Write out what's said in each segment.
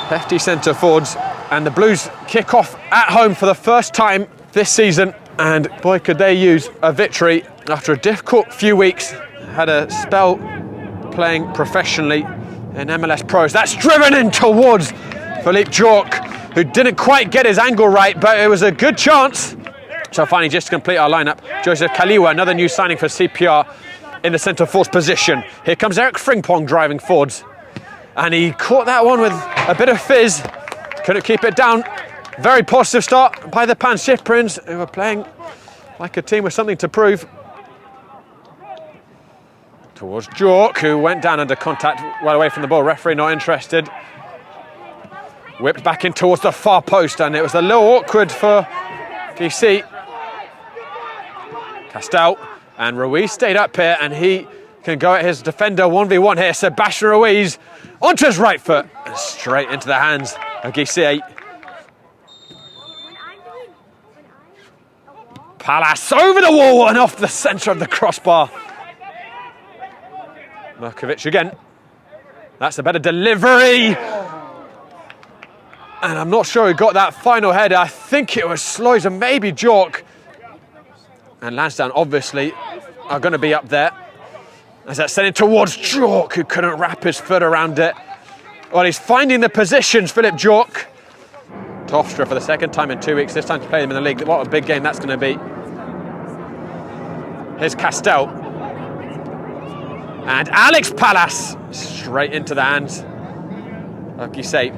Hefty centre forwards, and the Blues kick off at home for the first time this season, and boy could they use a victory after a difficult few weeks. Had a spell playing professionally in MLS Pros. That's driven in towards Philippe Jork, who didn't quite get his angle right, but it was a good chance. So finally, just to complete our lineup, Joseph Kaliwa, another new signing for CPR, in the centre forward position. Here comes Eric Frimpong driving forwards, and he caught that one with a bit of fizz. Couldn't keep it down. Very positive start by the Pancyprians, who are playing like a team with something to prove. Towards Jork, who went down under contact, well away from the ball. Referee not interested. Whipped back in towards the far post, and it was a little awkward for DC. Castel and Ruiz stayed up here, and he can go at his defender 1v1 here. Sebastian Ruiz onto his right foot and straight into the hands of Gisei. Palace over the wall and off the centre of the crossbar. Merkovic again. That's a better delivery. And I'm not sure who got that final header. I think it was Sloys and maybe Jork. And Lansdowne obviously are going to be up there. As that's sending towards Jork, who couldn't wrap his foot around it. Well, he's finding the positions, Philip Jork. Hofstra for the second time in 2 weeks, this time to play them in the league. What a big game that's going to be. Here's Castel. And Alex Palace straight into the hands of Gisei.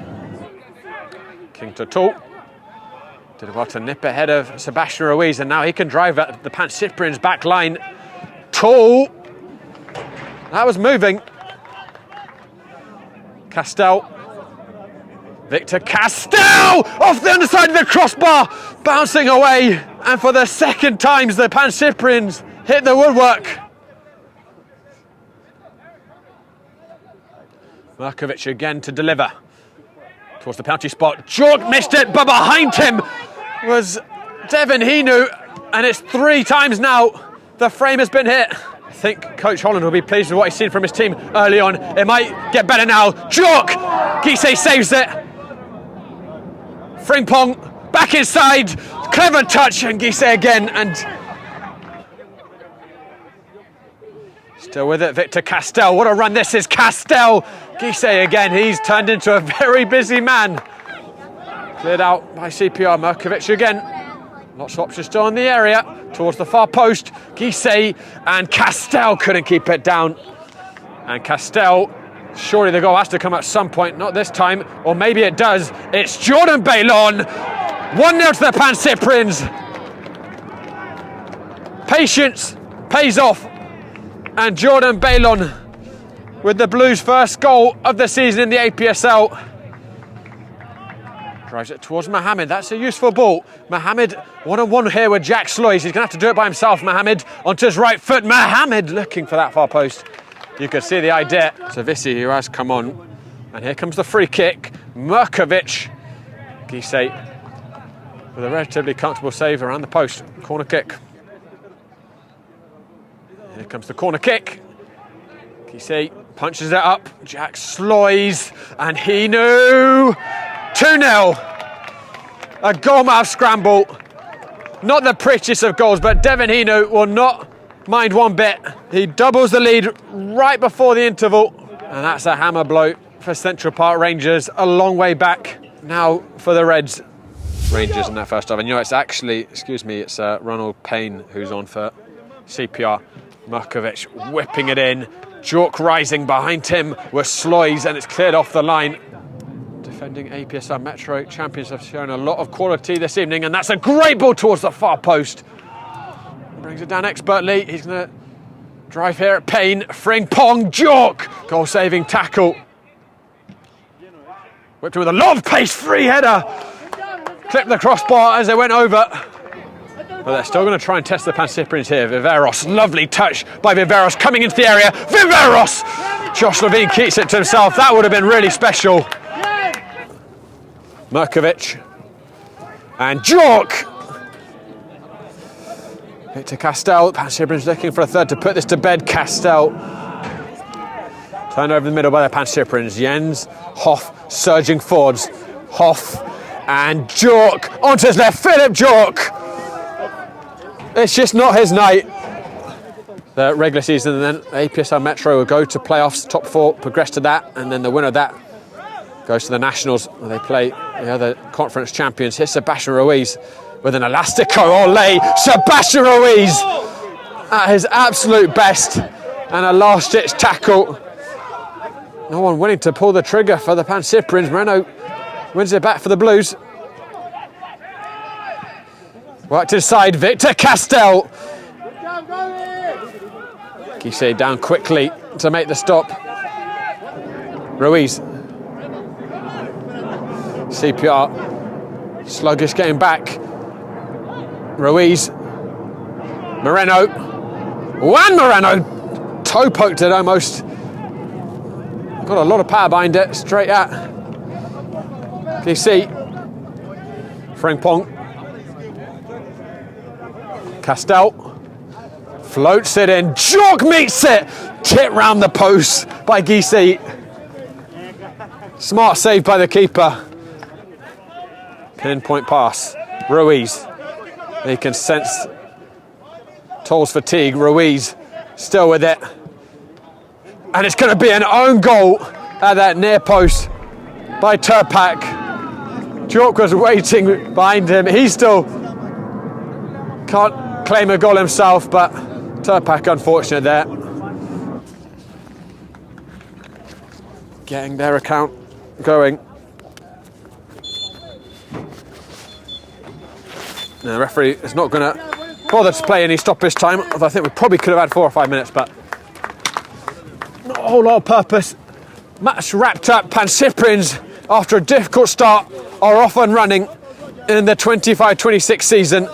King Total did well to nip ahead of Sebastian Ruiz, and now he can drive at the Pancyprians back line. Tall. That was moving. Castel. Victor Castel off the underside of the crossbar, bouncing away, and for the second time the Pancyprians hit the woodwork. Merkovic again to deliver towards the penalty spot. Jork missed it, but behind him was Devin Hinu, and it's 3 times now the frame has been hit. I think Coach Holland will be pleased with what he's seen from his team early on. It might get better now. Jork! Gisei saves it. Frimpong back inside. Clever touch, and Gisei again, and still with it, Victor Castel. What a run this is, Castel. Gisei again, he's turned into a very busy man. Cleared out by CPR. Merkovic again. Lots of options still in the area. Towards the far post. Gisei and Castel couldn't keep it down. And Castel, surely the goal has to come at some point. Not this time, or maybe it does. It's Jordan Baylon. 1-0 to the Pancyprians. Patience pays off. And Jordan Baylon with the Blues' first goal of the season in the APSL. Drives it towards Mohamed. That's a useful ball. Mohamed one-on-one here with Jack Sloys. He's going to have to do it by himself. Mohamed onto his right foot. Mohamed looking for that far post. You can see the idea. So Vissi, who has come on. And here comes the free kick. Merkovic. Gisei with a relatively comfortable save around the post. Corner kick. Here comes the corner kick. Gisei punches it up. Jack Sloys, and he knew 2-0. A goalmouth scramble. Not the prettiest of goals, but Devin Hinu will not mind one bit. He doubles the lead right before the interval, and that's a hammer blow for Central Park Rangers. A long way back now for the Reds. Rangers in that first half. And you know, it's actually, it's Ronald Payne who's on for CPR. Merkovic whipping it in. Jork rising behind him with Sloys, and it's cleared off the line. Defending APSL Metro champions have shown a lot of quality this evening, and that's a great ball towards the far post. Brings it down expertly. He's going to drive here at Payne. Frimpong, Jork, goal-saving tackle. Whipped with a lot of pace, free header. Clipped the crossbar as they went over. But they're still going to try and test the Pancyprians here. Viveros, lovely touch by Viveros coming into the area. Viveros! Josh Levine keeps it to himself. That would have been really special. Merkovic. And Jork! Victor Castel. Pancyprians looking for a third to put this to bed. Castel Turned over the middle by the Pancyprians. Jens, Hoff, surging forwards. Hoff and Jork onto his left. Philip Jork. It's just not his night. The regular season, and then APSL Metro will go to playoffs. Top 4 progress to that, and then the winner of that goes to the Nationals, where they play the other conference champions. Here's Sebastian Ruiz with an elastico. Ole! Sebastian Ruiz at his absolute best, and a last-ditch tackle. No one willing to pull the trigger for the Pancyprians. Moreno wins it back for the Blues. Worked inside, Victor Castell. Guisset down quickly to make the stop. Ruiz. CPR. Sluggish getting back. Ruiz. Moreno. Juan Moreno. Toe poked it almost. Got a lot of power behind it. Straight at Guisset. Frimpong. Castell. Floats it in. Jork meets it. Tip round the post by Guisset. Smart save by the keeper. Pinpoint pass. Ruiz. He can sense Toll's fatigue. Ruiz still with it. And it's going to be an own goal at that near post by Turpak. Jork was waiting behind him. He still can't claim a goal himself, but Turpak unfortunate there. Getting their account going. Now, the referee is not going to bother to play any stoppage time, although I think we probably could have had 4 or 5 minutes, but not a whole lot of purpose. Match wrapped up. Pancyprians, after a difficult start, are off and running in the 25-26 season.